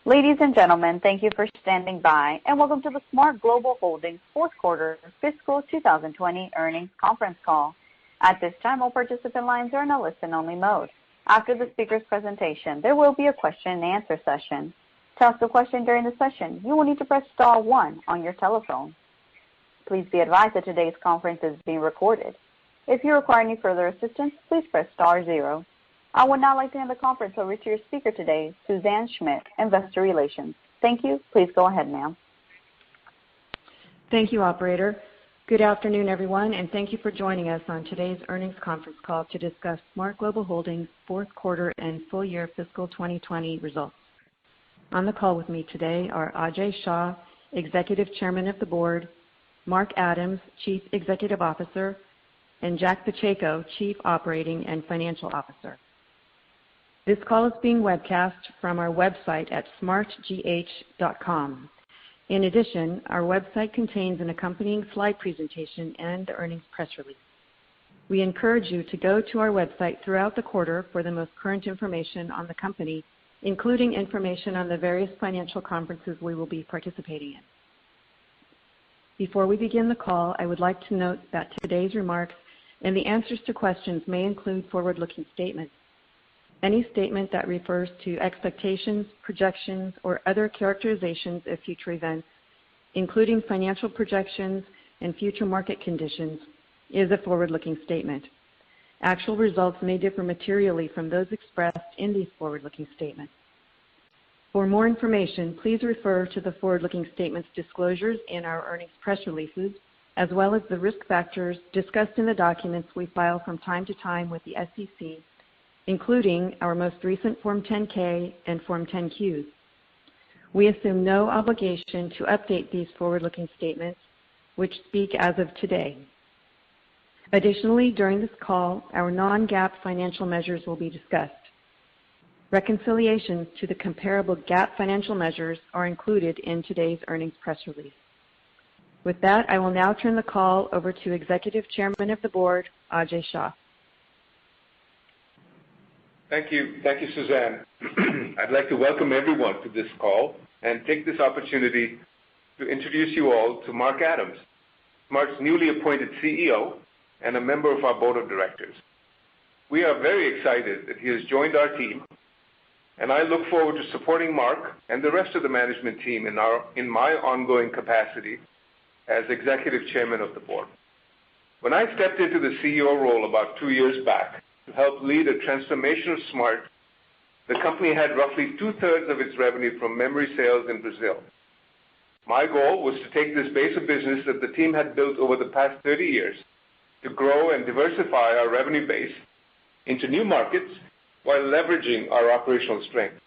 Ladies and gentlemen, thank you for standing by, and welcome to the SMART Global Holdings fourth quarter fiscal 2020 earnings conference call. At this time, all participant lines are in a listen-only mode. After the speaker's presentation, there will be a question-and-answer session. To ask a question during the session, you will need to press star 1 on your telephone. Please be advised that today's conference is being recorded. If you require any further assistance, please press star 0. I would now like to hand the conference over to your speaker today, Suzanne Schmidt, Investor Relations. Thank you. Please go ahead, ma'am. Thank you, operator. Good afternoon, everyone, and thank you for joining us on today's earnings conference call to discuss SMART Global Holdings' fourth quarter and full year fiscal 2020 results. On the call with me today are Ajay Shah, Executive Chairman of the Board, Mark Adams, Chief Executive Officer, and Jack Pacheco, Chief Operating and Financial Officer. This call is being webcast from our website at smartgh.com. In addition, our website contains an accompanying slide presentation and the earnings press release. We encourage you to go to our website throughout the quarter for the most current information on the company, including information on the various financial conferences we will be participating in. Before we begin the call, I would like to note that today's remarks and the answers to questions may include forward-looking statements. Any statement that refers to expectations, projections, or other characterizations of future events, including financial projections and future market conditions, is a forward-looking statement. Actual results may differ materially from those expressed in these forward-looking statements. For more information, please refer to the forward-looking statements disclosures in our earnings press releases, as well as the risk factors discussed in the documents we file from time to time with the SEC, including our most recent Form 10-K and Form 10-Qs. We assume no obligation to update these forward-looking statements, which speak as of today. Additionally, during this call, our non-GAAP financial measures will be discussed. Reconciliations to the comparable GAAP financial measures are included in today's earnings press release. With that, I will now turn the call over to Executive Chairman of the Board, Ajay Shah. Thank you, Suzanne. I'd like to welcome everyone to this call and take this opportunity to introduce you all to Mark Adams, SMART's newly appointed CEO and a member of our board of directors. We are very excited that he has joined our team, and I look forward to supporting Mark and the rest of the management team in my ongoing capacity as Executive Chairman of the Board. When I stepped into the CEO role about 2 years back, to help lead a transformation of SMART, the company had roughly 2/3 of its revenue from memory sales in Brazil. My goal was to take this base of business that the team had built over the past 30 years to grow and diversify our revenue base into new markets while leveraging our operational strength.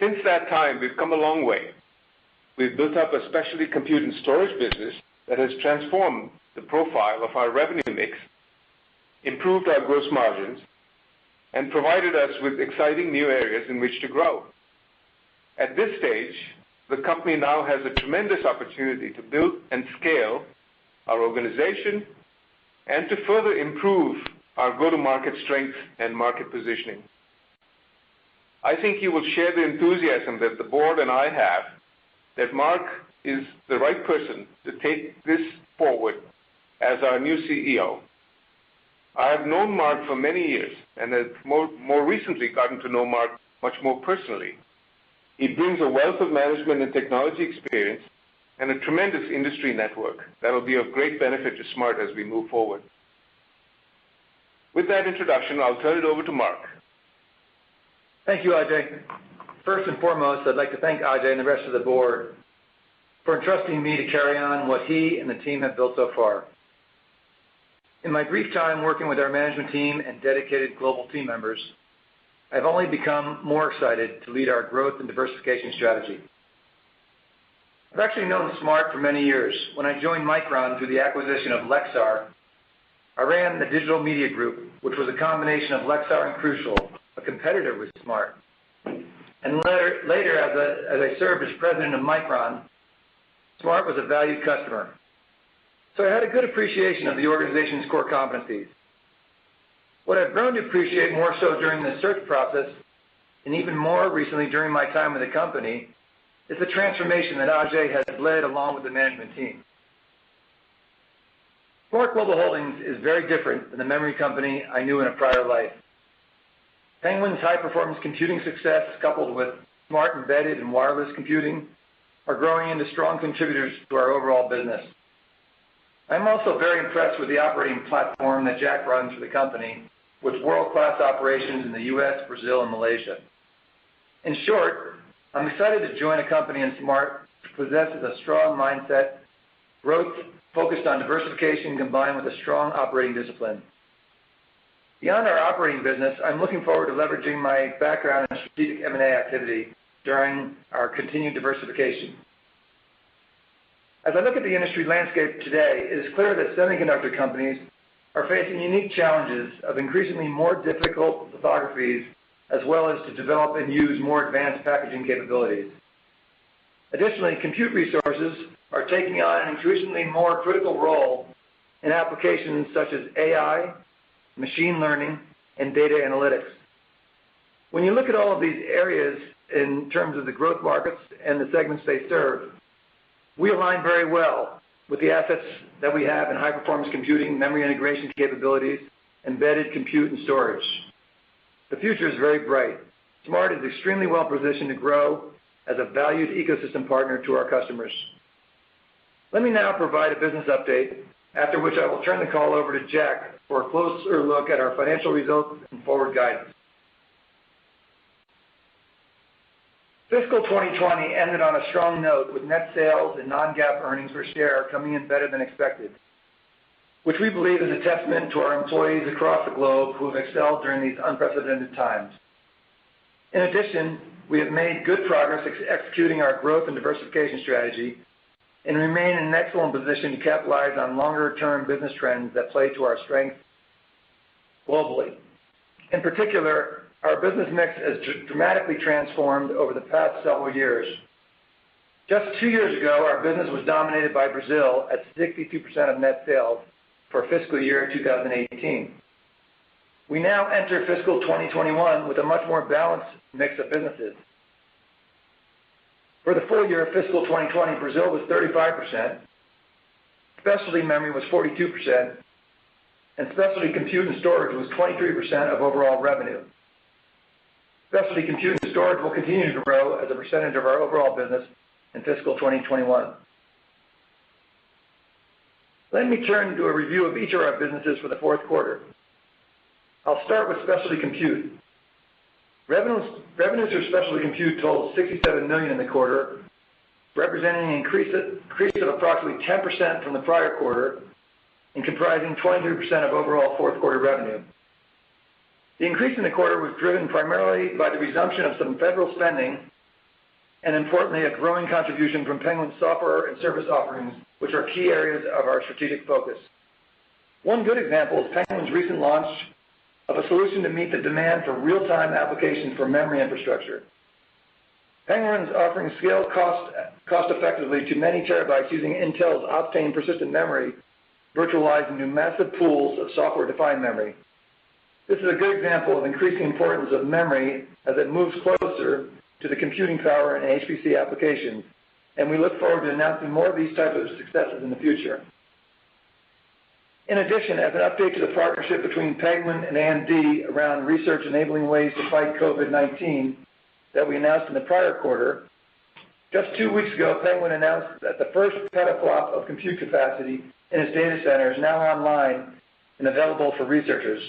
Since that time, we've come a long way. We've built up a specialty compute and storage business that has transformed the profile of our revenue mix, improved our gross margins, and provided us with exciting new areas in which to grow. At this stage, the company now has a tremendous opportunity to build and scale our organization and to further improve our go-to-market strength and market positioning. I think you will share the enthusiasm that the board and I have that Mark is the right person to take this forward as our new CEO. I have known Mark for many years and have more recently gotten to know Mark much more personally. He brings a wealth of management and technology experience and a tremendous industry network that will be of great benefit to SMART as we move forward. With that introduction, I'll turn it over to Mark. Thank you, Ajay. First and foremost, I'd like to thank Ajay and the rest of the board for entrusting me to carry on what he and the team have built so far. In my brief time working with our management team and dedicated global team members, I've only become more excited to lead our growth and diversification strategy. I've actually known SMART for many years. When I joined Micron through the acquisition of Lexar, I ran the digital media group, which was a combination of Lexar and Crucial, a competitor with SMART. And later as I served as president of Micron, SMART was a valued customer. So I had a good appreciation of the organization's core competencies. What I've grown to appreciate more so during the search process and even more recently during my time with the company, is the transformation that Ajay has led along with the management team. SMART Global Holdings is very different than the memory company I knew in a prior life. Penguin's high-performance computing success, coupled with smart embedded and wireless computing, are growing into strong contributors to our overall business. I'm also very impressed with the operating platform that Jack runs for the company, with world-class operations in the U.S., Brazil, and Malaysia. In short, I'm excited to join a company in SMART that possesses a strong mindset, growth focused on diversification combined with a strong operating discipline. Beyond our operating business, I'm looking forward to leveraging my background in strategic M&A activity during our continued diversification. As I look at the industry landscape today, it is clear that semiconductor companies are facing unique challenges of increasingly more difficult lithographies, as well as to develop and use more advanced packaging capabilities. Additionally, compute resources are taking on an increasingly more critical role in applications such as AI, machine learning, and data analytics. When you look at all of these areas in terms of the growth markets and the segments they serve, we align very well with the assets that we have in high-performance computing, memory integration capabilities, embedded compute, and storage. The future is very bright. SMART is extremely well positioned to grow as a valued ecosystem partner to our customers. Let me now provide a business update, after which I will turn the call over to Jack for a closer look at our financial results and forward guidance. Fiscal 2020 ended on a strong note with net sales and non-GAAP earnings per share coming in better than expected, which we believe is a testament to our employees across the globe who have excelled during these unprecedented times. In addition, we have made good progress executing our growth and diversification strategy and remain in an excellent position to capitalize on longer-term business trends that play to our strength globally. In particular, our business mix has dramatically transformed over the past several years. Just 2 years ago, our business was dominated by Brazil at 62% of net sales for fiscal year 2018. We now enter fiscal 2021 with a much more balanced mix of businesses. For the full year of fiscal 2020, Brazil was 35%, specialty memory was 42%, and specialty compute and storage was 23% of overall revenue. Specialty compute and storage will continue to grow as a percentage of our overall business in fiscal 2021. Let me turn to a review of each of our businesses for the fourth quarter. I'll start with specialty compute. Revenues for specialty compute totaled $67 million in the quarter, representing an increase of approximately 10% from the prior quarter and comprising 23% of overall fourth quarter revenue. The increase in the quarter was driven primarily by the resumption of some federal spending and, importantly, a growing contribution from Penguin's software and service offerings, which are key areas of our strategic focus. One good example is Penguin's recent launch of a solution to meet the demand for real-time applications for memory infrastructure. Penguin's offering scale cost-effectively to many terabytes using Intel's Optane persistent memory, virtualized into massive pools of software-defined memory. This is a good example of increasing importance of memory as it moves closer to the computing power in HPC applications, and we look forward to announcing more of these types of successes in the future. In addition, as an update to the partnership between Penguin and AMD around research enabling ways to fight COVID-19 that we announced in the prior quarter, just 2 weeks ago, Penguin announced that the first petaflop of compute capacity in its data center is now online and available for researchers.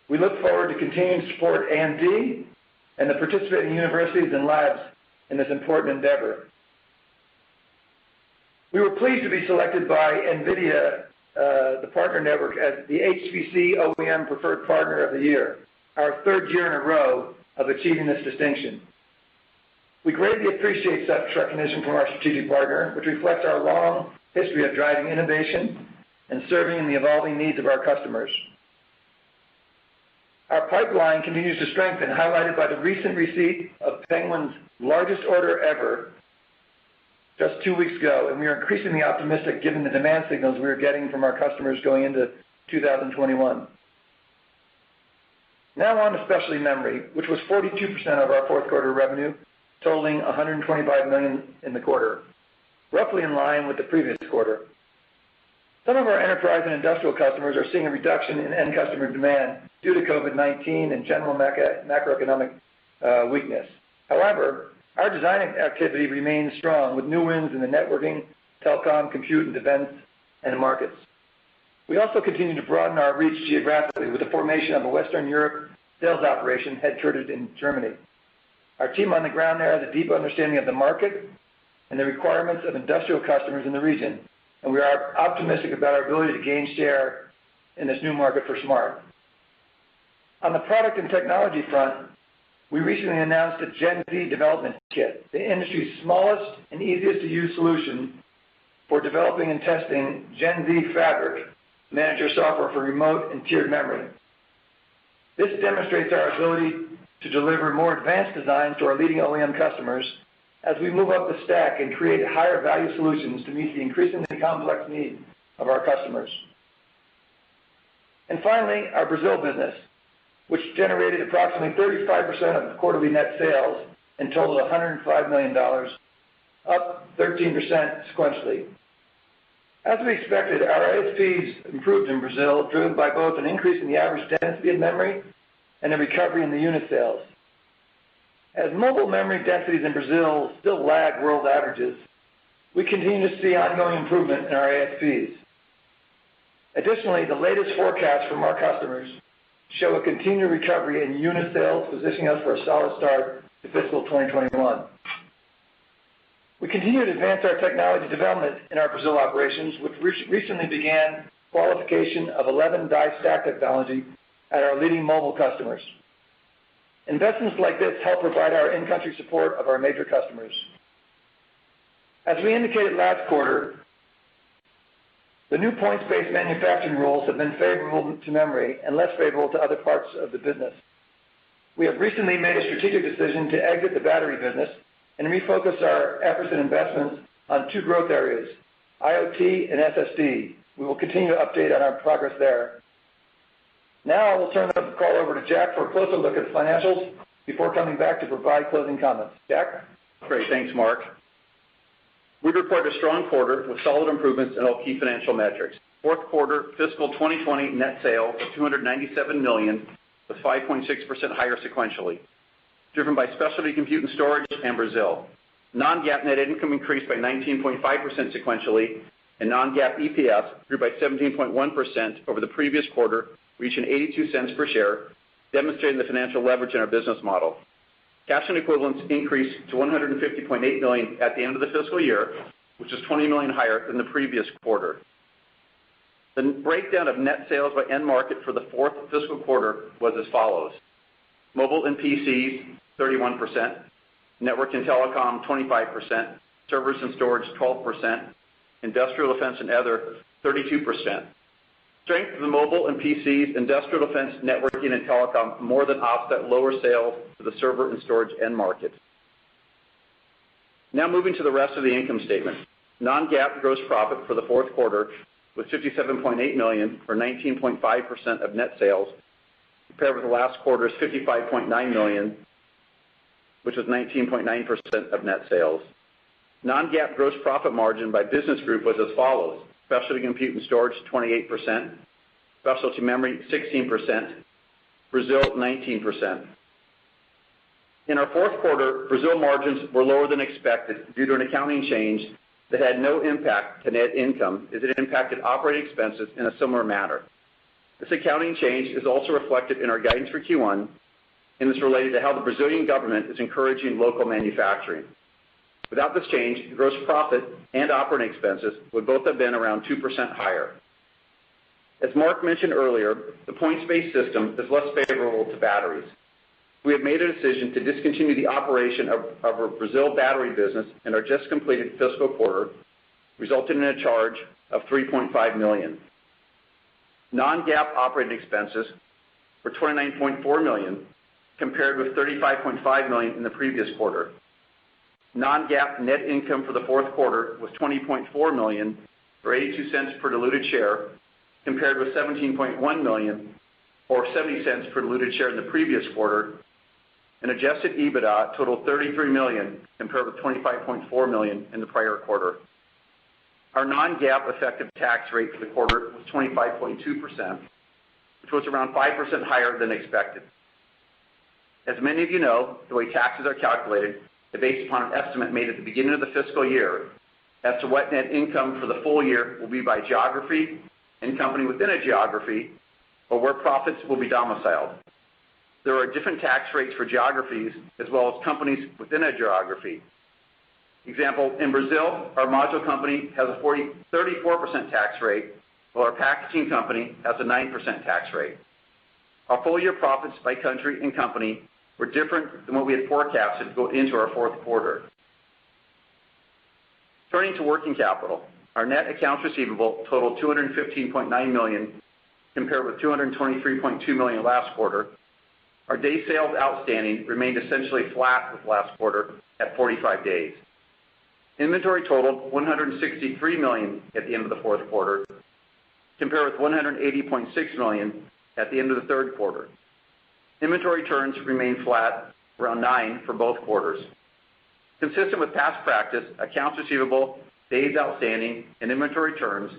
We look forward to continuing to support AMD and the participating universities and labs in this important endeavor. We were pleased to be selected by NVIDIA, the partner network, as the HPC OEM Preferred Partner of the Year, our third year in a row of achieving this distinction. We greatly appreciate such recognition from our strategic partner, which reflects our long history of driving innovation and serving the evolving needs of our customers. Our pipeline continues to strengthen, highlighted by the recent receipt of Penguin's largest order ever just 2 weeks ago, and we are increasingly optimistic given the demand signals we are getting from our customers going into 2021. Now on to specialty memory, which was 42% of our fourth quarter revenue, totaling $125 million in the quarter, roughly in line with the previous quarter. Some of our enterprise and industrial customers are seeing a reduction in end customer demand due to COVID-19 and general macroeconomic weakness. However, our design activity remains strong with new wins in the networking, telecom, compute, and defense end markets. We also continue to broaden our reach geographically with the formation of a Western Europe sales operation headquartered in Germany. Our team on the ground there has a deep understanding of the market and the requirements of industrial customers in the region, and we are optimistic about our ability to gain share in this new market for SMART. On the product and technology front, we recently announced a Gen Z development kit, the industry's smallest and easiest to use solution for developing and testing Gen Z Fabric Manager software for remote and tiered memory. This demonstrates our ability to deliver more advanced designs to our leading OEM customers as we move up the stack and create higher value solutions to meet the increasingly complex needs of our customers. And finally, our Brazil business, which generated approximately 35% of quarterly net sales and totaled $105 million, up 13% sequentially. As we expected, our ASPs improved in Brazil, driven by both an increase in the average density of memory and a recovery in the unit sales. As mobile memory densities in Brazil still lag world averages, we continue to see ongoing improvement in our ASPs. Additionally, the latest forecasts from our customers show a continued recovery in unit sales, positioning us for a solid start to fiscal 2021. We continue to advance our technology development in our Brazil operations, which recently began qualification of 11 die stack technology at our leading mobile customers. Investments like this help provide our in-country support of our major customers. As we indicated last quarter, the new points-based manufacturing rules have been favorable to memory and less favorable to other parts of the business. We have recently made a strategic decision to exit the battery business and refocus our efforts and investments on two growth areas, IoT and SSD. We will continue to update on our progress there. Now I will turn the call over to Jack for a closer look at the financials before coming back to provide closing comments. Jack? Great, thanks, Mark. We reported a strong quarter with solid improvements in all key financial metrics. Fourth quarter fiscal 2020 net sales of $297 million was 5.6% higher sequentially, driven by specialty compute and storage and Brazil. Non-GAAP net income increased by 19.5% sequentially, and non-GAAP EPS grew by 17.1% over the previous quarter, reaching 82 cents per share, demonstrating the financial leverage in our business model. Cash and equivalents increased to $150.8 million at the end of the fiscal year, which is $20 million higher than the previous quarter. The breakdown of net sales by end market for the fourth fiscal quarter was as follows. Mobile and PCs, 31%, network and telecom, 25%, servers and storage, 12%, industrial defense and other, 32%. Strength of the mobile and PCs, industrial defense, networking, and telecom more than offset lower sales to the server and storage end markets. Now moving to the rest of the income statement. Non-GAAP gross profit for the fourth quarter was $57.8 million, or 19.5% of net sales, compared with the last quarter's $55.9 million, which was 19.9% of net sales. Non-GAAP gross profit margin by business group was as follows. Specialty compute and storage, 28%. Specialty memory, 16%. Brazil, 19%. In our fourth quarter, Brazil margins were lower than expected due to an accounting change that had no impact to net income as it impacted operating expenses in a similar manner. This accounting change is also reflected in our guidance for Q1 and is related to how the Brazilian government is encouraging local manufacturing. Without this change, gross profit and operating expenses would both have been around 2% higher. As Mark mentioned earlier, the points-based system is less favorable to batteries. We have made a decision to discontinue the operation of our Brazil battery business in our just completed fiscal quarter, resulting in a charge of $3.5 million. Non-GAAP operating expenses were $29.4 million, compared with $35.5 million in the previous quarter. Non-GAAP net income for the fourth quarter was $20.4 million, or 82 cents per diluted share, compared with $17.1 million, or 70 cents per diluted share in the previous quarter, and adjusted EBITDA totaled $33 million compared with $25.4 million in the prior quarter. Our non-GAAP effective tax rate for the quarter was 25.2%, which was around 5% higher than expected. As many of you know, the way taxes are calculated is based upon an estimate made at the beginning of the fiscal year as to what net income for the full year will be by geography and company within a geography, or where profits will be domiciled. There are different tax rates for geographies as well as companies within a geography. Example, in Brazil, our module company has a 34% tax rate, while our packaging company has a 9% tax rate. Our full-year profits by country and company were different than what we had forecasted to go into our fourth quarter. Turning to working capital, our net accounts receivable totaled $215.9 million compared with $223.2 million last quarter. Our day sales outstanding remained essentially flat with last quarter at 45 days. Inventory totaled $163 million at the end of the fourth quarter, compared with $180.6 million at the end of the third quarter. Inventory turns remained flat, around 9 for both quarters. Consistent with past practice, accounts receivable, days outstanding, and inventory turns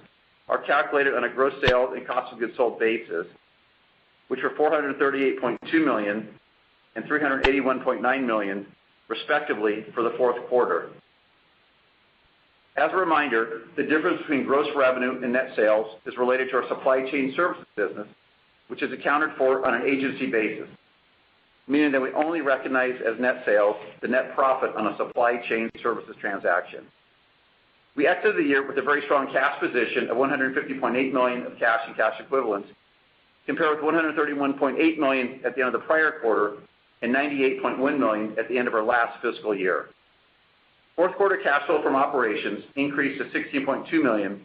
are calculated on a gross sales and cost of goods sold basis, which were $438.2 million and $381.9 million, respectively, for the fourth quarter. As a reminder, the difference between gross revenue and net sales is related to our supply chain services business, which is accounted for on an agency basis, meaning that we only recognize as net sales the net profit on a supply chain services transaction. We exited the year with a very strong cash position of $150.8 million of cash and cash equivalents, compared with $131.8 million at the end of the prior quarter and $98.1 million at the end of our last fiscal year. Fourth quarter cash flow from operations increased to $16.2 million,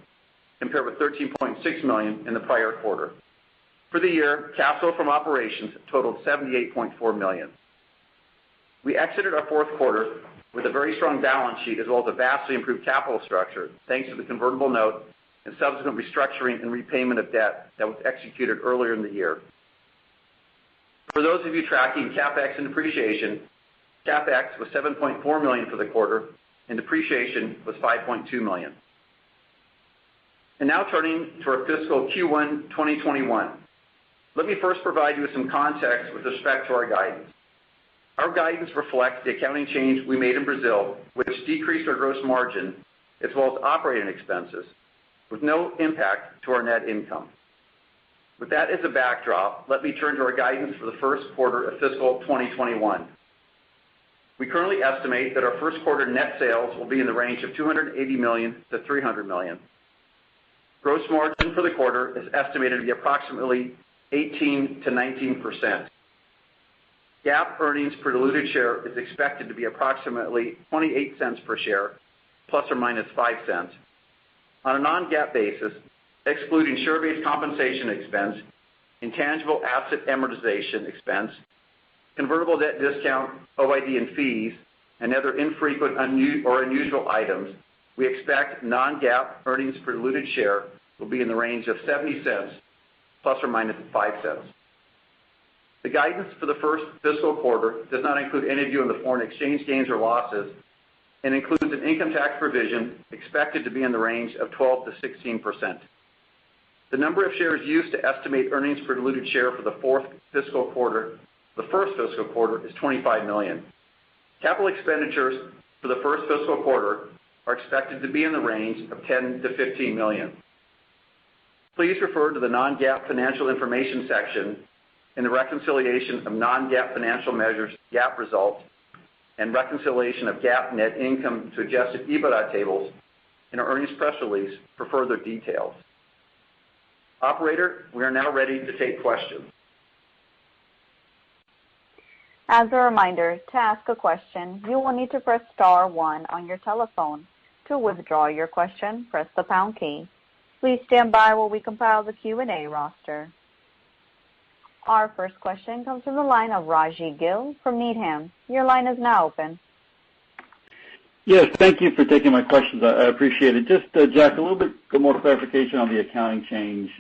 compared with $13.6 million in the prior quarter. For the year, cash flow from operations totaled $78.4 million. We exited our fourth quarter with a very strong balance sheet as well as a vastly improved capital structure, thanks to the convertible note and subsequent restructuring and repayment of debt that was executed earlier in the year. For those of you tracking CapEx and depreciation, CapEx was $7.4 million for the quarter, and depreciation was $5.2 million. And now turning to our fiscal Q1 2021. Let me first provide you with some context with respect to our guidance. Our guidance reflects the accounting change we made in Brazil, which decreased our gross margin as well as operating expenses, with no impact to our net income. With that as a backdrop, let me turn to our guidance for the first quarter of fiscal 2021. We currently estimate that our first quarter net sales will be in the range of $280 million to $300 million. Gross margin for the quarter is estimated to be approximately 18 to 19%. GAAP earnings per diluted share is expected to be approximately 28 cents per share, plus or minus 5 cents. On a non-GAAP basis, excluding share-based compensation expense, intangible asset amortization expense, convertible debt discount, OID and fees, and other infrequent or unusual items, we expect non-GAAP earnings per diluted share will be in the range of 70 cents, plus or minus 5 cents. The guidance for the first fiscal quarter does not include any view on the foreign exchange gains or losses and includes an income tax provision expected to be in the range of 12 to 16%. The number of shares used to estimate earnings per diluted share for the first fiscal quarter is 25 million. Capital expenditures for the first fiscal quarter are expected to be in the range of 10 to 15 million. Please refer to the non-GAAP financial information section in the reconciliation of non-GAAP financial measures, GAAP results, and reconciliation of GAAP net income to adjusted EBITDA tables in our earnings press release for further details. Operator, we are now ready to take questions. As a reminder, to ask a question, you will need to press star 1 on your telephone. To withdraw your question, press the pound key. Please stand by while we compile the Q&A roster. Our first question comes from the line of Raji Gill from Needham. Your line is now open. Yes, thank you for taking my questions. I appreciate it. Just, Jack, a little bit more clarification on the accounting change.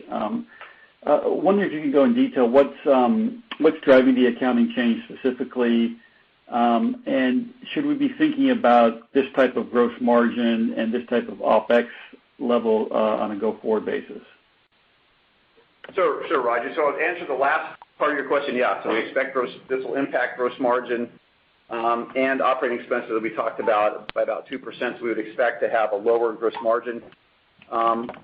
Wondering if you can go in detail what's driving the accounting change specifically, and should we be thinking about this type of gross margin and this type of OpEx level on a go-forward basis? Sure, Roger. So I'll answer the last part of your question. Yeah, so we expect this will impact gross margin and operating expenses that we talked about by about 2%. So we would expect to have a lower gross margin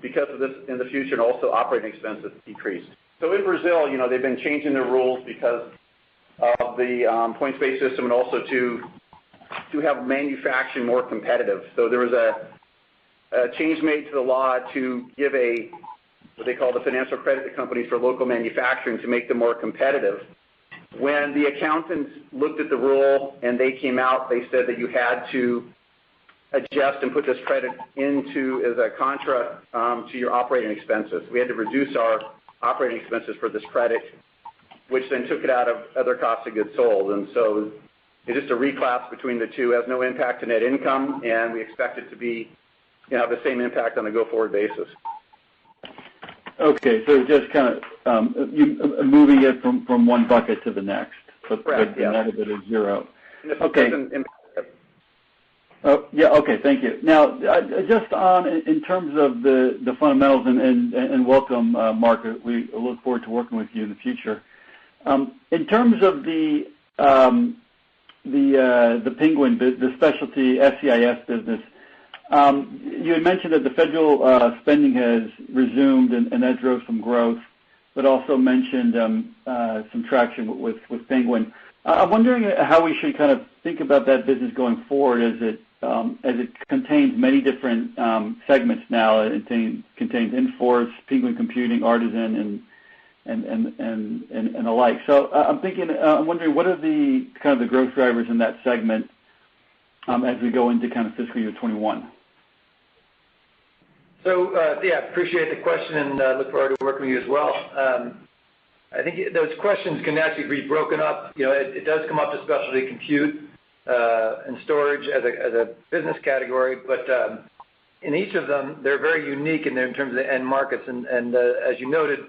because of this in the future, and also operating expenses decreased. So in Brazil, they've been changing their rules because of the points-based system, and also to have manufacturing more competitive. So there was a change made to the law to give what they call the financial credit to companies for local manufacturing to make them more competitive. When the accountants looked at the rule and they came out, they said that you had to adjust and put this credit into as a contra to your operating expenses. We had to reduce our operating expenses for this credit, which then took it out of other costs of goods sold. And so it's just a reclass between the two. It has no impact to net income, and we expect it to be have the same impact on a go-forward basis. Okay, so just kind of moving it from one bucket to the next, but the net of it is zero. Okay. Oh, yeah. Okay. Thank you. Now, just in terms of the fundamentals, and welcome, Mark. We look forward to working with you in the future. In terms of the Penguin, the specialty SCIS business, you had mentioned that the federal spending has resumed, and that drove some growth, but also mentioned some traction with Penguin. I'm wondering how we should kind of think about that business going forward, as it contains many different segments now. It contains Inforce, Penguin Computing, Artisan, and the like. So I'm wondering, what are the kind of the growth drivers in that segment as we go into kind of fiscal year 21? So, appreciate the question, and look forward to working with you as well. I think those questions can actually be broken up. It does come up to specialty compute and storage as a business category, but in each of them, they're very unique in terms of the end markets. And as you noted,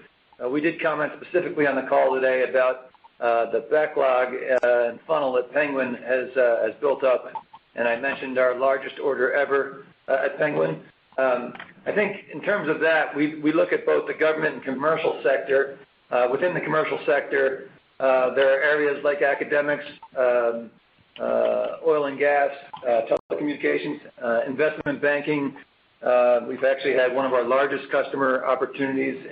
we did comment specifically on the call today about the backlog and funnel that Penguin has built up, and I mentioned our largest order ever at Penguin. I think in terms of that, we look at both the government and commercial sector. Within the commercial sector, there are areas like academics, oil and gas, telecommunications, investment banking. We've actually had one of our largest customer opportunities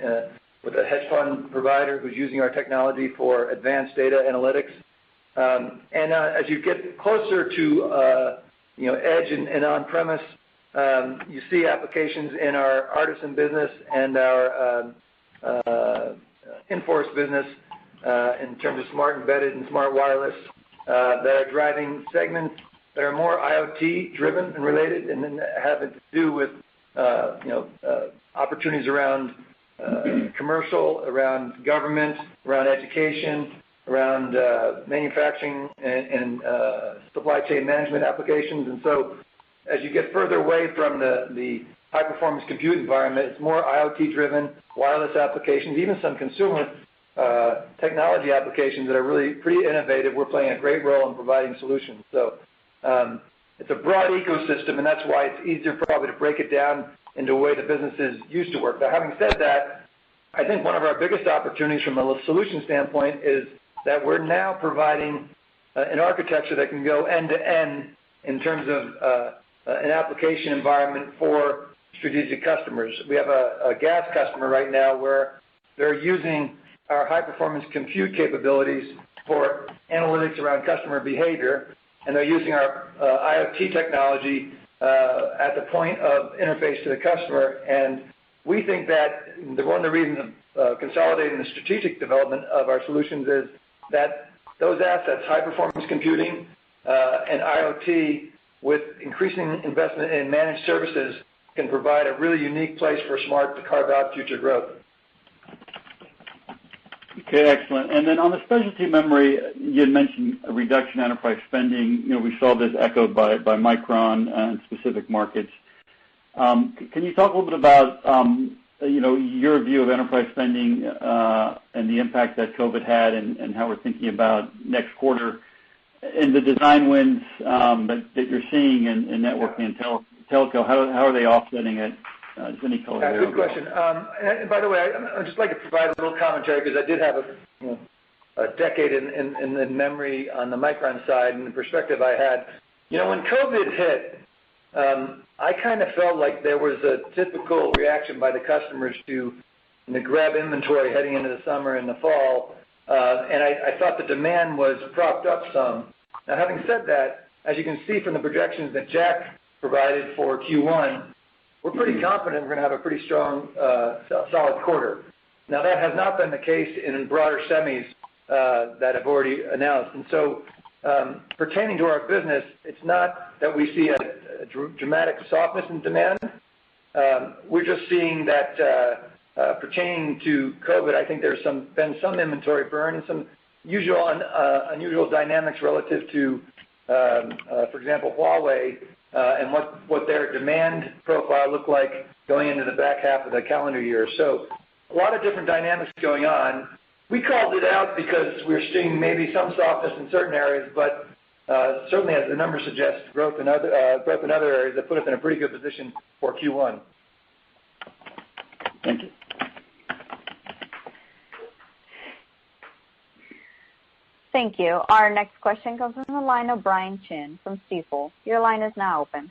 with a hedge fund provider who's using our technology for advanced data analytics. And as you get closer to edge and on-premise, you see applications in our Artisan business and our Inforce business in terms of smart embedded and smart wireless that are driving segments that are more IoT driven and related, and then having to do with opportunities around commercial, around government, around education, around manufacturing and supply chain management applications. And so as you get further away from the high-performance compute environment, it's more IoT-driven, wireless applications, even some consumer technology applications that are really pretty innovative. We're playing a great role in providing solutions. So it's a broad ecosystem, and that's why it's easier probably to break it down into a way the businesses used to work. Now, having said that, I think one of our biggest opportunities from a solution standpoint is that we're now providing an architecture that can go end-to-end in terms of an application environment for strategic customers. We have a gas customer right now where they're using our high-performance compute capabilities for analytics around customer behavior, and they're using our IoT technology at the point of interface to the customer. And we think that one of the reasons of consolidating the strategic development of our solutions is that those assets, high-performance computing and IoT, with increasing investment in managed services, can provide a really unique place for SMART to carve out future growth. Okay, excellent. And then on the specialty memory, you had mentioned a reduction in enterprise spending. We saw this echoed by Micron and specific markets. Can you talk a little bit about your view of enterprise spending and the impact that COVID had and how we're thinking about next quarter and the design wins that you're seeing in networking and telco. How are they offsetting it? Just any color there? Good question. And by the way, I'd just like to provide a little commentary because I did have a decade in memory on the Micron side and the perspective I had. When COVID hit, I kind of felt like there was a typical reaction by the customers to grab inventory heading into the summer and the fall, and I thought the demand was propped up some. Now, having said that, as you can see from the projections that Jack provided for Q1, we're pretty confident we're going to have a pretty strong, solid quarter. Now, that has not been the case in broader semis that have already announced. And so pertaining to our business, it's not that we see a dramatic softness in demand. We're just seeing that pertaining to COVID, I think there's been some inventory burn and some unusual dynamics relative to, for example, Huawei and what their demand profile looked like going into the back half of the calendar year. So a lot of different dynamics going on. We called it out because we're seeing maybe some softness in certain areas, but certainly as the numbers suggest, growth in other areas that put us in a pretty good position for Q1. Thank you. Thank you. Our next question comes from the line of Brian Chin from Stifel. Your line is now open.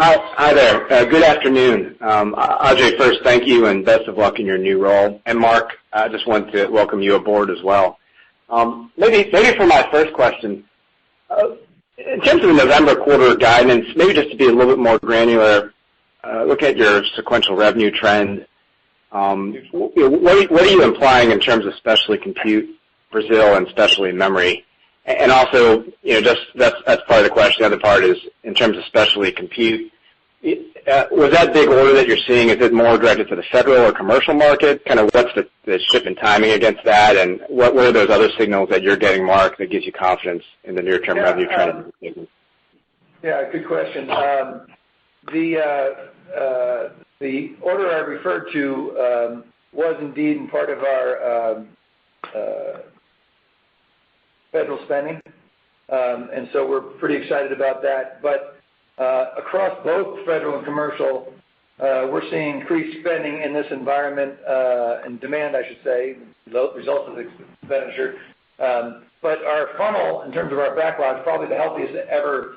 Hi there. Good afternoon. Ajay, first, thank you and best of luck in your new role. And Mark, I just want to welcome you aboard as well. Maybe for my first question, in terms of the November quarter guidance, maybe just to be a little bit more granular, look at your sequential revenue trend. What are you implying in terms of specialty compute, Brazil, and specialty memory? And also, just that's part of the question. The other part is in terms of specialty compute. Was that big order that you're seeing? Is it more directed to the federal or commercial market? Kind of what's the shipment timing against that, and what are those other signals that you're getting, Mark, that gives you confidence in the near-term revenue trend? Yeah, good question. The order I referred to was indeed in part of our federal spending, and so we're pretty excited about that. But across both federal and commercial, we're seeing increased spending in this environment and demand, I should say, results of the expenditure. But our funnel, in terms of our backlog, is probably the healthiest ever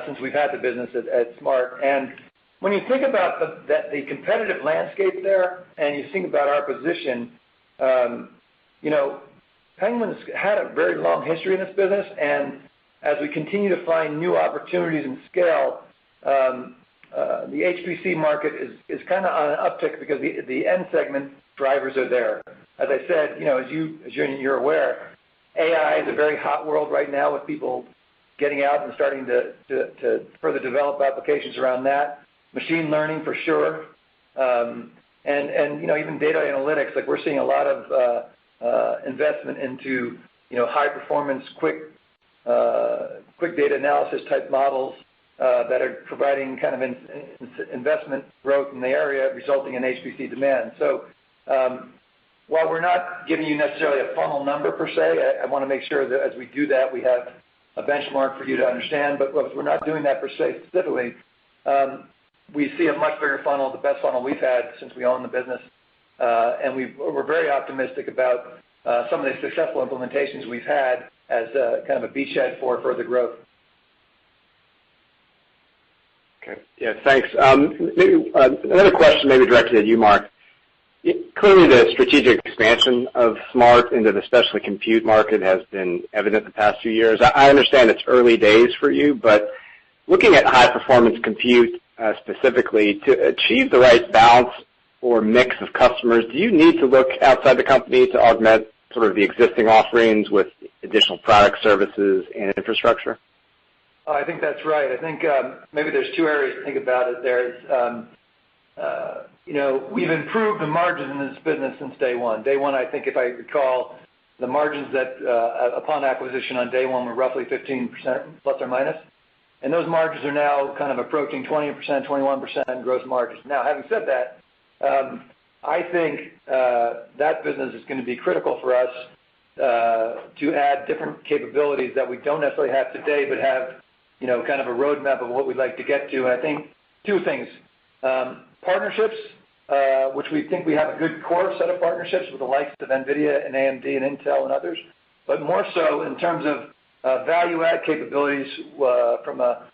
since we've had the business at SMART. And when you think about the competitive landscape there, and you think about our position, Penguin's had a very long history in this business, and as we continue to find new opportunities and scale, the HPC market is kind of on an uptick because the end segment drivers are there. As I said, as you're aware, AI is a very hot world right now with people getting out and starting to further develop applications around that. Machine learning for sure, and even data analytics. Like we're seeing a lot of investment into high performance, quick data analysis type models that are providing kind of investment growth in the area, resulting in HPC demand. So while we're not giving you necessarily a funnel number per se, I want to make sure that as we do that, we have a benchmark for you to understand. But we're not doing that per se specifically. We see a much bigger funnel, the best funnel we've had since we own the business. And we're very optimistic about some of the successful implementations we've had as kind of a beachhead for further growth. Okay. Yeah, thanks. Maybe another question, maybe directed at you, Mark. Clearly, the strategic expansion of SMART into the specialty compute market has been evident the past few years. I understand it's early days for you, but looking at high-performance compute specifically, to achieve the right balance or mix of customers, do you need to look outside the company to augment sort of the existing offerings with additional product services and infrastructure? I think that's right. I think maybe there's two areas to think about it. There's, we've improved the margins in this business since day one. Day one, I think if I recall, the margins that upon acquisition on day one were roughly 15% plus or minus. And those margins are now kind of approaching 20%, 21% gross margins. Now, having said that, I think that business is going to be critical for us to add different capabilities that we don't necessarily have today, but have kind of a roadmap of what we'd like to get to. And I think two things: partnerships, which we think we have a good core set of partnerships with the likes of NVIDIA and AMD and Intel and others, but more so in terms of value-add capabilities from a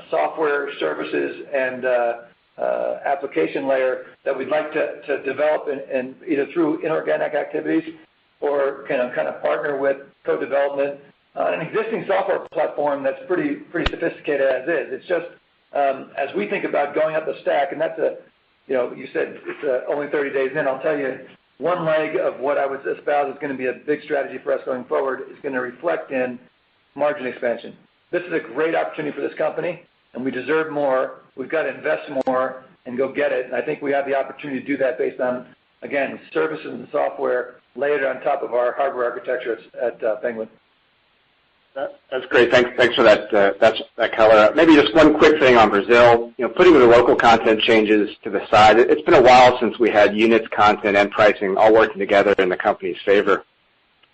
software services and application layer that we'd like to develop and either through inorganic activities or kind of partner with co-development on an existing software platform that's pretty sophisticated as is. It's just as we think about going up the stack, and that's you said it's only 30 days in. I'll tell you, one leg of what I would espouse is going to be a big strategy for us going forward is going to reflect in margin expansion. This is a great opportunity for this company, and we deserve more. We've got to invest more and go get it. And I think we have the opportunity to do that based on, again, services and software layered on top of our hardware architecture at Penguin. That's great. Thanks for that color. Maybe just one quick thing on Brazil. Putting the local content changes to the side, it's been a while since we had units, content, and pricing all working together in the company's favor.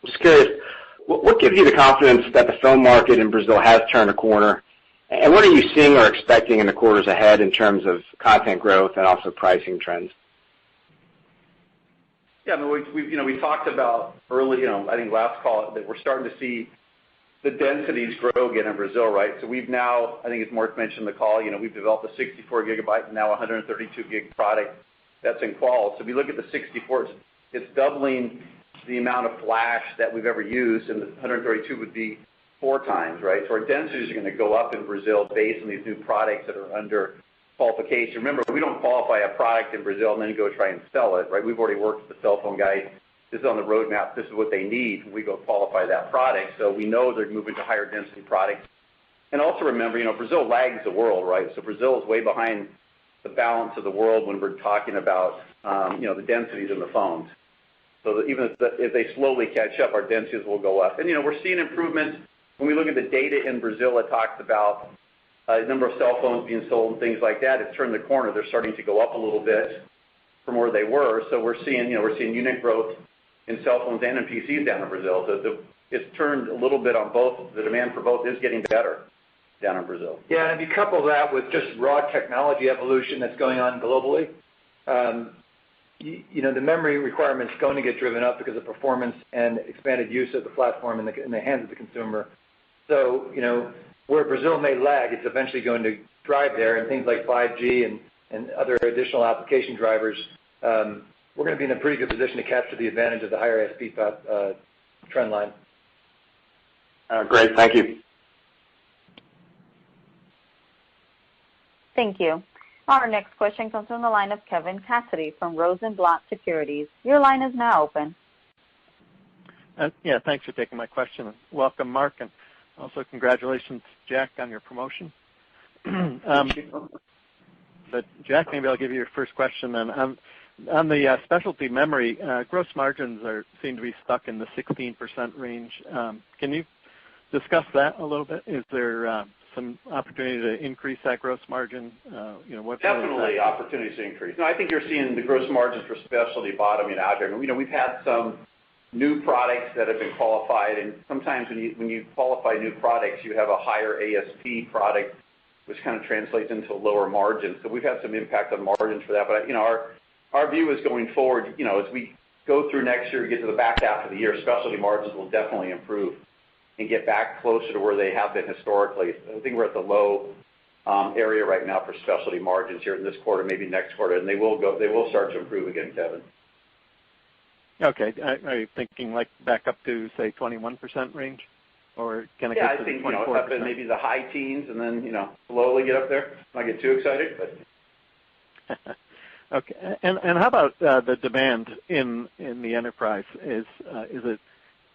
I'm just curious, what gives you the confidence that the phone market in Brazil has turned a corner, and what are you seeing or expecting in the quarters ahead in terms of content growth and also pricing trends? Yeah, we talked about early, I think last call, that we're starting to see the densities grow again in Brazil, right? So we've now, I think as Mark mentioned in the call, we've developed a 64 gigabyte and now 132 gig product that's in qual. So if you look at the 64, it's doubling the amount of flash that we've ever used, and the 132 would be 4 times, right? So our densities are going to go up in Brazil based on these new products that are under qualification. Remember, we don't qualify a product in Brazil and then go try and sell it, right? We've already worked with the cell phone guys. This is on the roadmap. This is what they need. We go qualify that product. So we know they're moving to higher density products. And also remember, Brazil lags the world, right? So Brazil is way behind the balance of the world when we're talking about, the densities in the phones. So that even if they slowly catch up, our densities will go up. And, we're seeing improvements. When we look at the data in Brazil, it talks about the number of cell phones being sold and things like that. It's turned the corner. They're starting to go up a little bit from where they were. So we're seeing unit growth in cell phones and in PCs down in Brazil. So it's turned a little bit on both. The demand for both is getting better down in Brazil. Yeah, and if you couple that with just raw technology evolution that's going on globally, the memory requirement is going to get driven up because of performance and expanded use of the platform in the hands of the consumer. So, where Brazil may lag, it's eventually going to drive there, and things like 5G and other additional application drivers, we're going to be in a pretty good position to capture the advantage of the higher SP trend line. Great. Thank you. Thank you. Our next question comes from the line of Kevin Cassidy from Rosenblatt Securities. Your line is now open. Yeah, thanks for taking my question. Welcome, Mark, and also congratulations, Jack, on your promotion. But Jack, maybe I'll give you your first question then. On the specialty memory, gross margins seem to be stuck in the 16% range. Can you discuss that a little bit? Is there some opportunity to increase that gross margin? Definitely opportunities to increase. No, I think you're seeing the gross margins for specialty bottoming out here. We've had some new products that have been qualified, and sometimes when you qualify new products, you have a higher ASP product, which kind of translates into a lower margin. So we've had some impact on margins for that. But our view is going forward, as we go through next year, get to the back half of the year, specialty margins will definitely improve and get back closer to where they have been historically. I think we're at the low area right now for specialty margins here in this quarter, maybe next quarter, and they will start to improve again, Kevin. Okay. Are you thinking like back up to, say, 21% range? Or can it get to 24%? Yeah, I think, up in maybe the high teens and then, slowly get up there. Not get too excited, but. Okay. And how about the demand in the enterprise? Is it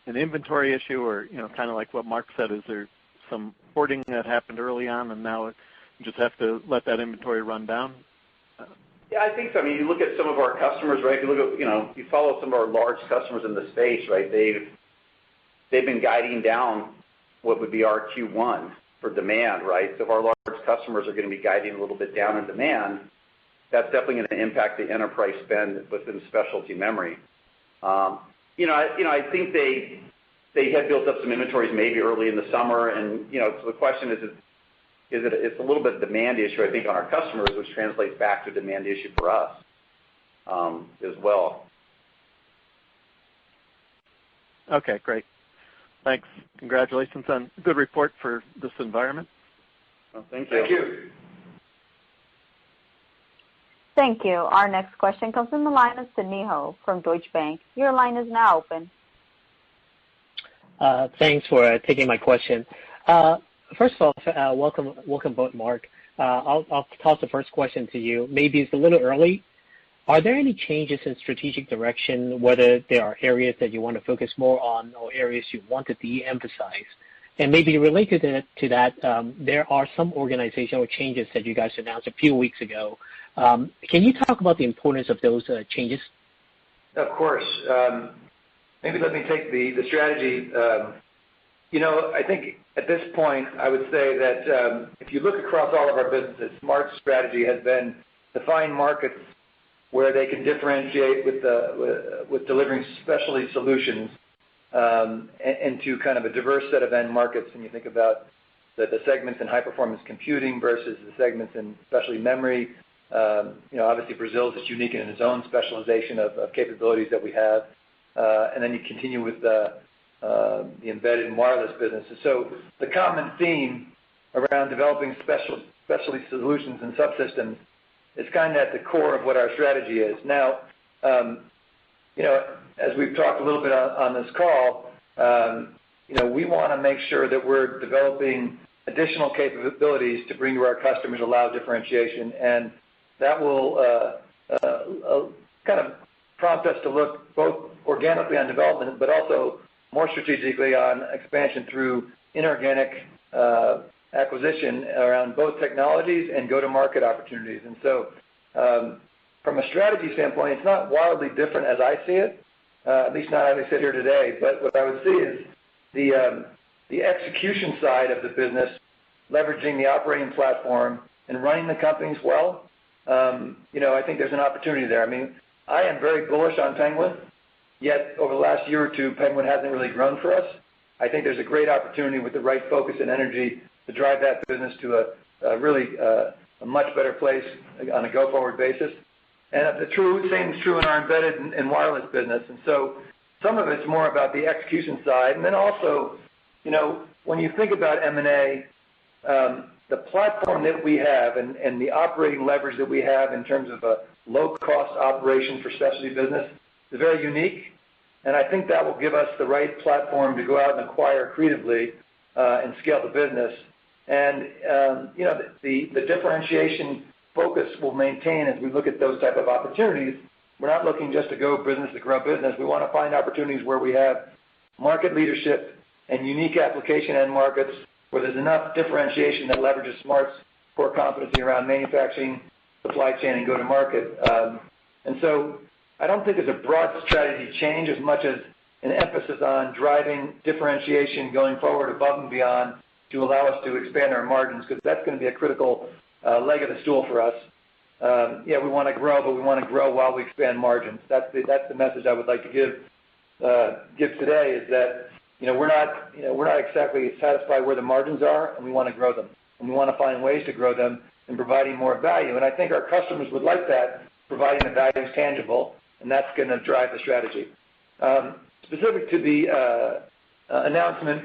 an inventory issue, or kind of like what Mark said? Is there some hoarding that happened early on, and now you just have to let that inventory run down? Yeah, I think so. You look at some of our customers, right? If you look at, you follow some of our large customers in the space, right? They've been guiding down what would be our Q1 for demand, right? So if our large customers are going to be guiding a little bit down in demand, that's definitely going to impact the enterprise spend within specialty memory. I think they had built up some inventories maybe early in the summer, and so the question is it's a little bit of a demand issue, I think, on our customers, which translates back to a demand issue for us as well. Okay, great. Thanks. Congratulations on a good report for this environment. Well, thank you. Thank you. Thank you. Our next question comes from the line of Sidney Ho from Deutsche Bank. Your line is now open. Thanks for taking my question. First of all, welcome both, Mark. I'll toss the first question to you. Maybe it's a little early. Are there any changes in strategic direction, whether there are areas that you want to focus more on or areas you want to de-emphasize? And maybe related to that, there are some organizational changes that you guys announced a few weeks ago. Can you talk about the importance of those changes? Of course. Maybe let me take the strategy. I think at this point, I would say that if you look across all of our businesses, SMART's strategy has been to find markets where they can differentiate with delivering specialty solutions into kind of a diverse set of end markets. And you think about the segments in high-performance computing versus the segments in specialty memory. Obviously, Brazil is just unique in its own specialization of capabilities that we have. And then you continue with the embedded and wireless businesses. So the common theme around developing specialty solutions and subsystems is kind of at the core of what our strategy is. Now, as we've talked a little bit on this call, we want to make sure that we're developing additional capabilities to bring to our customers, allow differentiation, and that will kind of prompt us to look both organically on development, but also more strategically on expansion through inorganic acquisition around both technologies and go-to-market opportunities. And so from a strategy standpoint, it's not wildly different as I see it, at least not as I sit here today. But what I would see is the execution side of the business, leveraging the operating platform and running the companies well. I think there's an opportunity there. I mean, I am very bullish on Penguin, yet over the last year or two, Penguin hasn't really grown for us. I think there's a great opportunity with the right focus and energy to drive that business to a really much better place on a go-forward basis. And the same is true in our embedded and wireless business. And so some of it's more about the execution side. And then also, when you think about M&A, the platform that we have and the operating leverage that we have in terms of a low-cost operation for specialty business is very unique. And I think that will give us the right platform to go out and acquire creatively and scale the business. And, the differentiation focus will maintain as we look at those type of opportunities. We're not looking just to go business to grow business. We want to find opportunities where we have market leadership and unique application end markets where there's enough differentiation that leverages SMART's core competency around manufacturing, supply chain, and go-to-market. And so I don't think it's a broad strategy change as much as an emphasis on driving differentiation going forward above and beyond to allow us to expand our margins, because that's going to be a critical leg of the stool for us. We want to grow, but we want to grow while we expand margins. That's the message I would like to give today, is that we're not exactly satisfied where the margins are, and we want to grow them, and we want to find ways to grow them and providing more value. And I think our customers would like that, providing the value is tangible, and that's going to drive the strategy. Specific to the announcement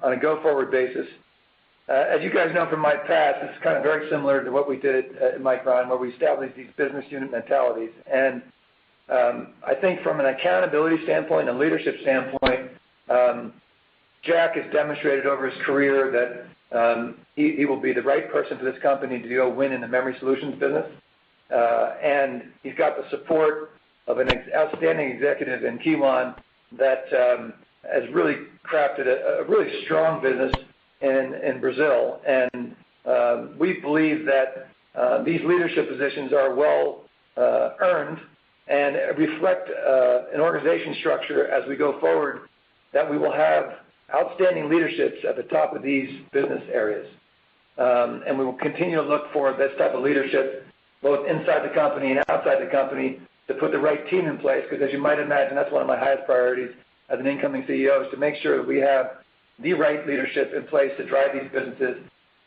on a go-forward basis, as you guys know from my past, it's kind of very similar to what we did at Micron, where we established these business unit mentalities. And I think from an accountability standpoint and a leadership standpoint, Jack has demonstrated over his career that he will be the right person for this company to go win in the memory solutions business. And he's got the support of an outstanding executive in Q1 that has really crafted a really strong business in Brazil. And we believe that these leadership positions are well earned and reflect an organization structure as we go forward that we will have outstanding leaderships at the top of these business areas. And we will continue to look for this type of leadership both inside the company and outside the company, to put the right team in place, because as you might imagine, that's one of my highest priorities as an incoming CEO, is to make sure that we have the right leadership in place to drive these businesses.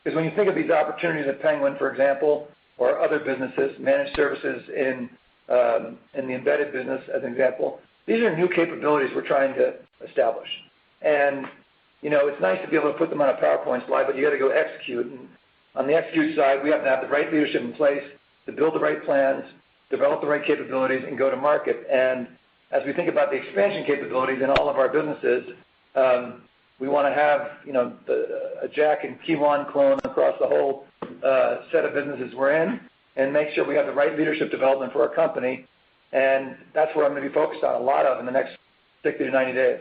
Because when you think of these opportunities at Penguin, for example, or other businesses, managed services in the embedded business as an example, these are new capabilities we're trying to establish. And, it's nice to be able to put them on a PowerPoint slide, but you got to go execute. And on the execute side, we have to have the right leadership in place to build the right plans, develop the right capabilities, and go to market. And as we think about the expansion capabilities in all of our businesses, we want to have, a Jack and Q1 clone across the whole set of businesses we're in, and make sure we have the right leadership development for our company. And that's what I'm going to be focused on a lot of in the next 60 to 90 days.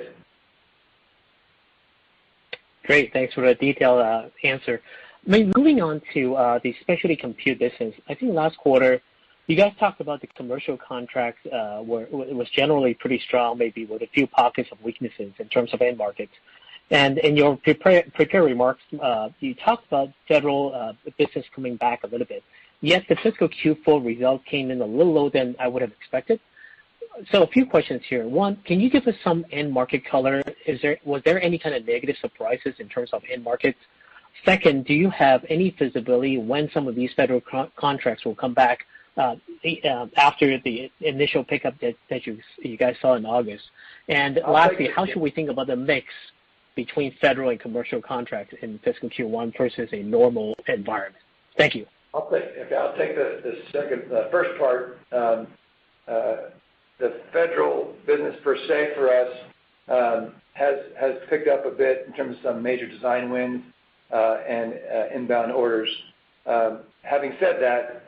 Great. Thanks for the detailed answer. Moving on to the specialty compute business, I think last quarter you guys talked about the commercial contracts where it was generally pretty strong, maybe with a few pockets of weaknesses in terms of end markets. And in your prepared remarks, you talked about federal business coming back a little bit. Yet the fiscal Q4 result came in a little lower than I would have expected. So a few questions here. One, can you give us some end market color? Was there any kind of negative surprises in terms of end markets? Second, do you have any visibility when some of these federal contracts will come back after the initial pickup that you guys saw in August? And lastly, how should we think about the mix between federal and commercial contracts in fiscal Q1 versus a normal environment? Thank you. I'll take the first part. The federal business per se for us has picked up a bit in terms of some major design wins and inbound orders. Having said that,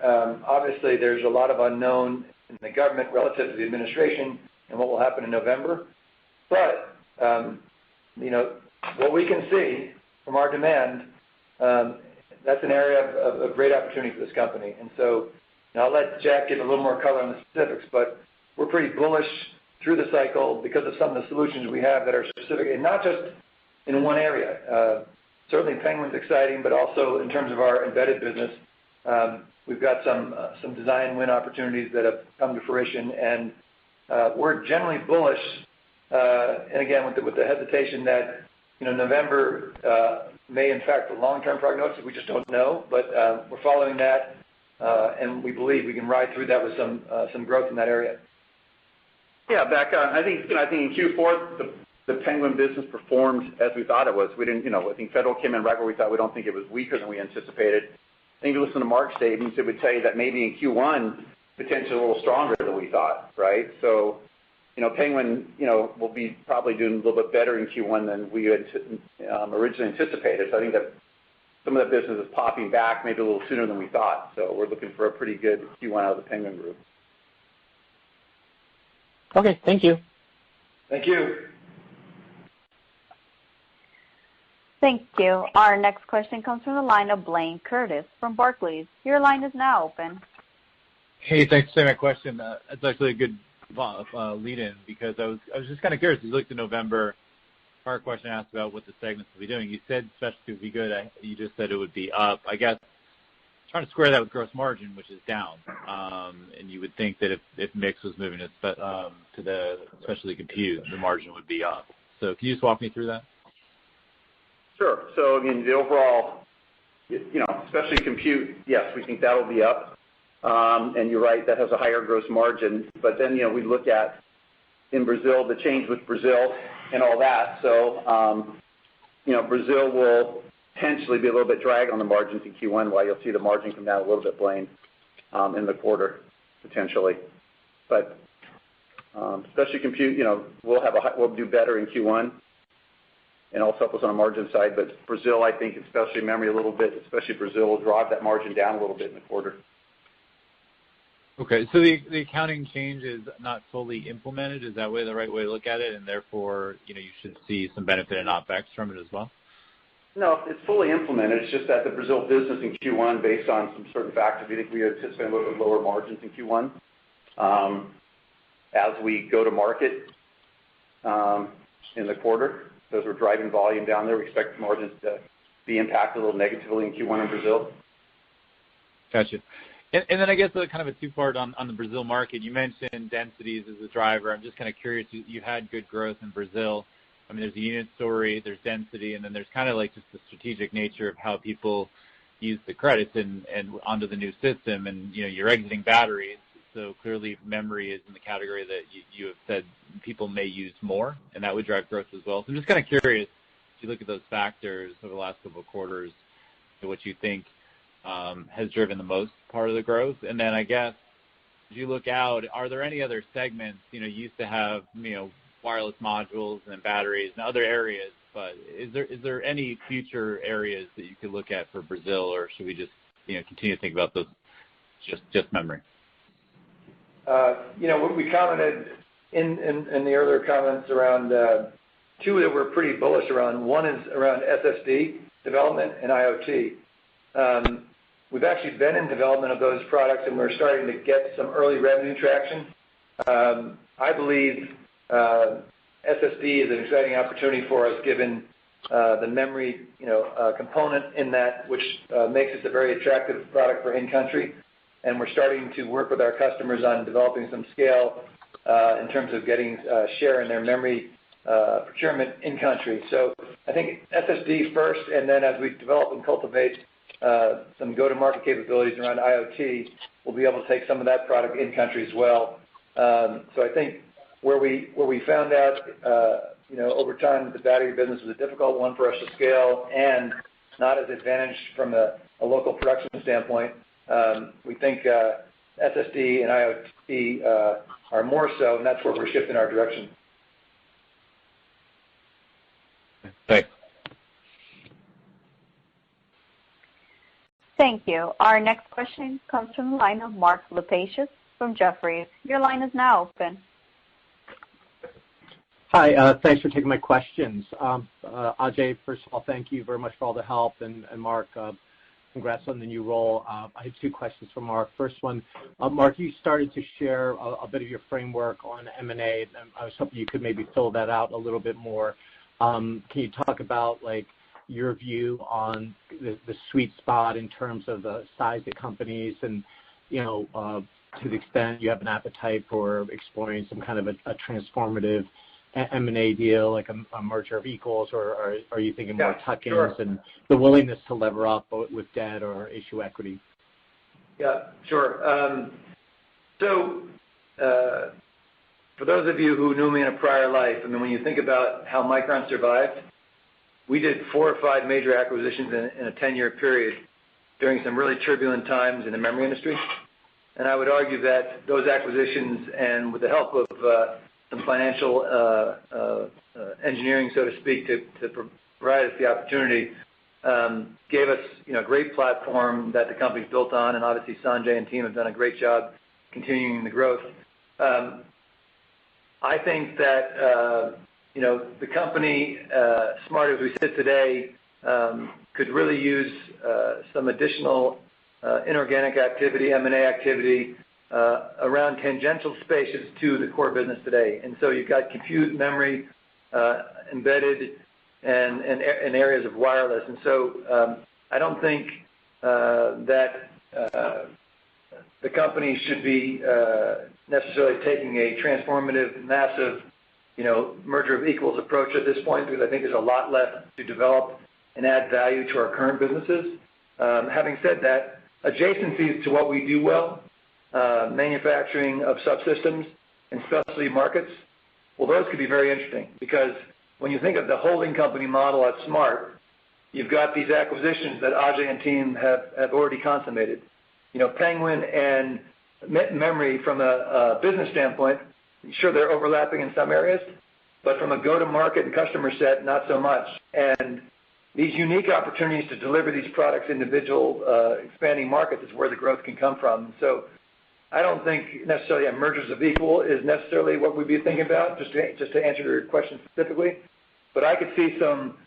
obviously there's a lot of unknown in the government relative to the administration and what will happen in November. But, what we can see from our demand, that's an area of great opportunity for this company. And so I'll let Jack give a little more color on the specifics, but we're pretty bullish through the cycle because of some of the solutions we have that are specific, and not just in one area. Certainly Penguin's exciting, but also in terms of our embedded business, we've got some design win opportunities that have come to fruition, and we're generally bullish. And again, with the hesitation that November may in fact the long-term prognosis, we just don't know, but we're following that, and we believe we can ride through that with some growth in that area. Yeah, back on. I think in Q4 the Penguin business performed as we thought it was. We didn't, I think federal came in right where we thought. We don't think it was weaker than we anticipated. I think if you listen to Mark's statements, it would tell you that maybe in Q1 potentially a little stronger than we thought, right? So, Penguin, will be probably doing a little bit better in Q1 than we had originally anticipated. So I think that some of that business is popping back maybe a little sooner than we thought. So we're looking for a pretty good Q1 out of the Penguin group. Okay, thank you. Thank you. Thank you. Our next question comes from the line of Blaine Curtis from Barclays. Your line is now open. Hey, thanks for taking my question. That's actually a good lead-in because I was just kind of curious. You looked at November. Part question asked about what the segments will be doing. You said specialty would be good. You just said it would be up. I guess trying to square that with gross margin, which is down. And you would think that if mix was moving to the specialty compute, the margin would be up. So can you just walk me through that? Sure. So, the overall, especially compute, yes, we think that will be up. And you're right, that has a higher gross margin. But then, we look at in Brazil, the change with Brazil and all that. So, Brazil will potentially be a little bit drag on the margins in Q1, while you'll see the margin come down a little bit, Blaine, in the quarter, potentially. But especially compute, we'll do better in Q1. And also help us on the margin side. But Brazil, I think, especially memory a little bit, especially Brazil, will drive that margin down a little bit in the quarter. Okay, so the accounting change is not fully implemented. Is that the right way to look at it? And therefore, you should see some benefit in OpEx from it as well? No, it's fully implemented. It's just that the Brazil business in Q1, based on some certain factors, we think we anticipate a little bit lower margins in Q1 as we go to market in the quarter. So as we're driving volume down there, we expect margins to be impacted a little negatively in Q1 in Brazil. Gotcha. And then I guess kind of a two-part on the Brazil market. You mentioned densities as a driver. I'm just kind of curious. You had good growth in Brazil. I mean, there's a unit story, there's density, and then there's kind of like just the strategic nature of how people use the credits and onto the new system. And, you're exiting batteries, so clearly memory is in the category that you have said people may use more, and that would drive growth as well. So I'm just kind of curious, if you look at those factors over the last couple of quarters, what you think has driven the most part of the growth. And then I guess as you look out, are there any other segments, you used to have, wireless modules and batteries and other areas, but is there any future areas that you could look at for Brazil, or should we just, continue to think about those just memory? We commented in the earlier comments around two that we're pretty bullish around. One is around SSD development and IoT. We've actually been in development of those products, and we're starting to get some early revenue traction. I believe SSD is an exciting opportunity for us, given the memory, component in that, which makes it a very attractive product for in-country. And we're starting to work with our customers on developing some scale in terms of getting share in their memory procurement in-country. So I think SSD first, and then as we develop and cultivate some go-to-market capabilities around IoT, we'll be able to take some of that product in-country as well. So I think where we found out, over time that the battery business was a difficult one for us to scale and not as advantaged from a local production standpoint, we think SSD and IoT are more so, and that's where we're shifting our direction. Thanks. Thank you. Our next question comes from the line of Mark Lipacis from Jefferies. Your line is now open. Hi, thanks for taking my questions. Ajay, first of all, thank you very much for all the help, and Mark, congrats on the new role. I have two questions for Mark. First one, Mark, you started to share a bit of your framework on M&A, and I was hoping you could maybe fill that out a little bit more. Can you talk about your view on the sweet spot in terms of the size of companies, and to the extent you have an appetite for exploring some kind of a transformative M&A deal, like a merger of equals, or are you thinking more tuck-ins? Sure. And the willingness to lever up with debt or issue equity? Yeah, sure. So for those of you who knew me in a prior life, when you think about how Micron survived, we did 4 or 5 major acquisitions in a 10-year period during some really turbulent times in the memory industry. And I would argue that those acquisitions, and with the help of some financial engineering, so to speak, to provide us the opportunity, gave us a great platform that the company's built on, and obviously Sanjay and team have done a great job continuing the growth. I think that the company, smart as we sit today, could really use some additional inorganic activity, M&A activity, around tangential spaces to the core business today. And so you've got compute, memory, embedded, and areas of wireless. And so I don't think that the company should be necessarily taking a transformative, massive, merger of equals approach at this point, because I think there's a lot left to develop and add value to our current businesses. Having said that, adjacencies to what we do well, manufacturing of subsystems and specialty markets, well, those could be very interesting, because when you think of the holding company model at SMART, you've got these acquisitions that Ajay and team have already consummated. Penguin and memory, from a business standpoint, sure, they're overlapping in some areas, but from a go-to-market and customer set, not so much. And these unique opportunities to deliver these products in individual expanding markets is where the growth can come from. So I don't think necessarily a mergers of equal is necessarily what we'd be thinking about, just to answer your question specifically. But I could see some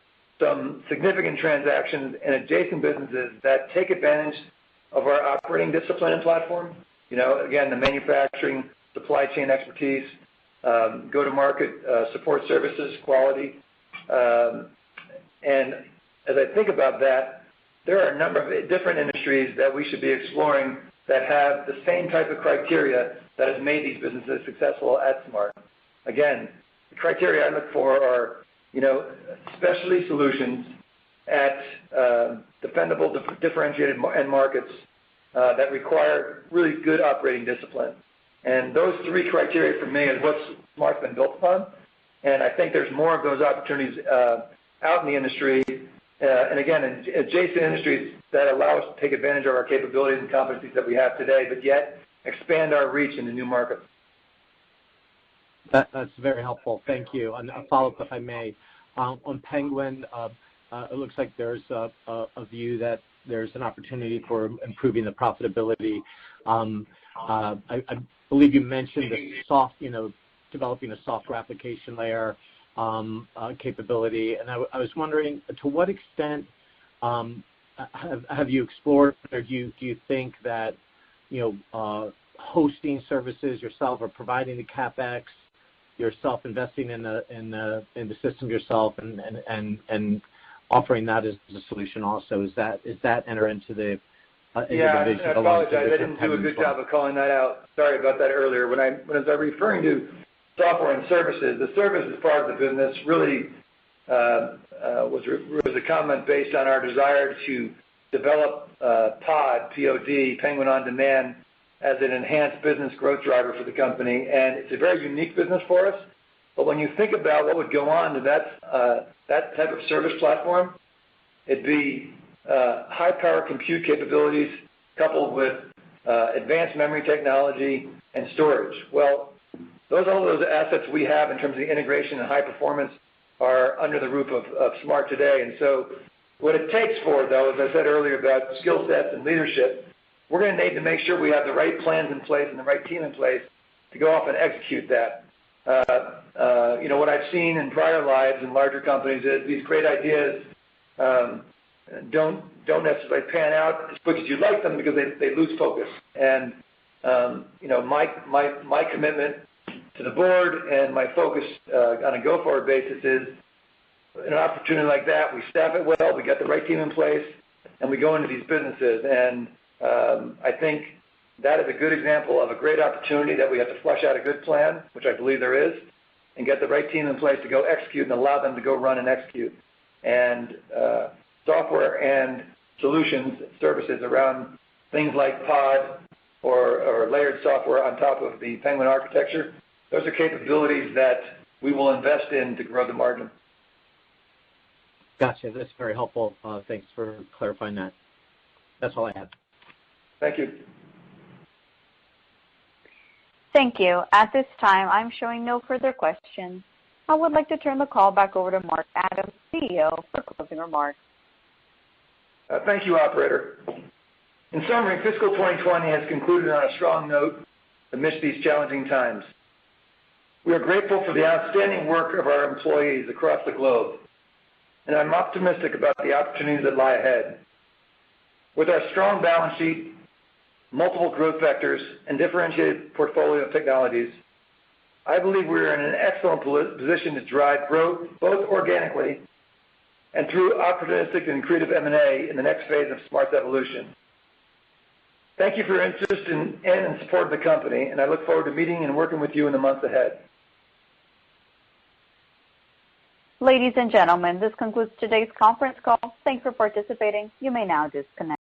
significant transactions in adjacent businesses that take advantage of our operating discipline and platform. Again, the manufacturing, supply chain expertise, go-to-market support services, quality. And as I think about that, there are a number of different industries that we should be exploring that have the same type of criteria that has made these businesses successful at Smart. Again, the criteria I look for are, specialty solutions at defendable, differentiated end markets that require really good operating discipline. And those three criteria for me is what Smart's been built upon. And I think there's more of those opportunities out in the industry, and again, in adjacent industries that allow us to take advantage of our capabilities and competencies that we have today, but yet expand our reach into new markets. That's very helpful. Thank you. And a follow-up, if I may. On Penguin, it looks like there's a view that there's an opportunity for improving the profitability. I believe you mentioned the developing a software application layer capability, and I was wondering, to what extent have you explored, or do you think that hosting services yourself or providing the CapEx yourself, investing in the system yourself, and offering that as a solution also? Is that enter into the I apologize. I didn't do a good job of calling that out. Sorry about that earlier. When I was referring to software and services, the services part of the business really was a comment based on our desire to develop POD, P-O-D, Penguin On Demand, as an enhanced business growth driver for the company. And it's a very unique business for us. But when you think about what would go on to that type of service platform, it'd be high-power compute capabilities coupled with advanced memory technology and storage. Well, all those assets we have in terms of the integration and high performance are under the roof of Smart today. And so what it takes for, though, as I said earlier about skill sets and leadership, we're going to need to make sure we have the right plans in place and the right team in place to go off and execute that. What I've seen in prior lives in larger companies is these great ideas don't necessarily pan out as quick as you'd like them because they lose focus. And my commitment to the board and my focus on a go-forward basis is, in an opportunity like that, we staff it well, we get the right team in place, and we go into these businesses. And I think that is a good example of a great opportunity that we have to flesh out a good plan, which I believe there is, and get the right team in place to go execute and allow them to go run and execute. And software and solutions, services around things like POD or layered software on top of the Penguin architecture, those are capabilities that we will invest in to grow the margin. Gotcha. That's very helpful. Thanks for clarifying that. That's all I have. Thank you. Thank you. At this time, I'm showing no further questions. I would like to turn the call back over to Mark Adams, CEO, for closing remarks. Thank you, operator. In summary, fiscal 2020 has concluded on a strong note amidst these challenging times. We are grateful for the outstanding work of our employees across the globe, and I'm optimistic about the opportunities that lie ahead. With our strong balance sheet, multiple growth vectors, and differentiated portfolio of technologies, I believe we are in an excellent position to drive growth both organically and through opportunistic and creative M&A in the next phase of Smart's evolution. Thank you for your interest in and support of the company, and I look forward to meeting and working with you in the months ahead. Ladies and gentlemen, this concludes today's conference call. Thanks for participating. You may now disconnect.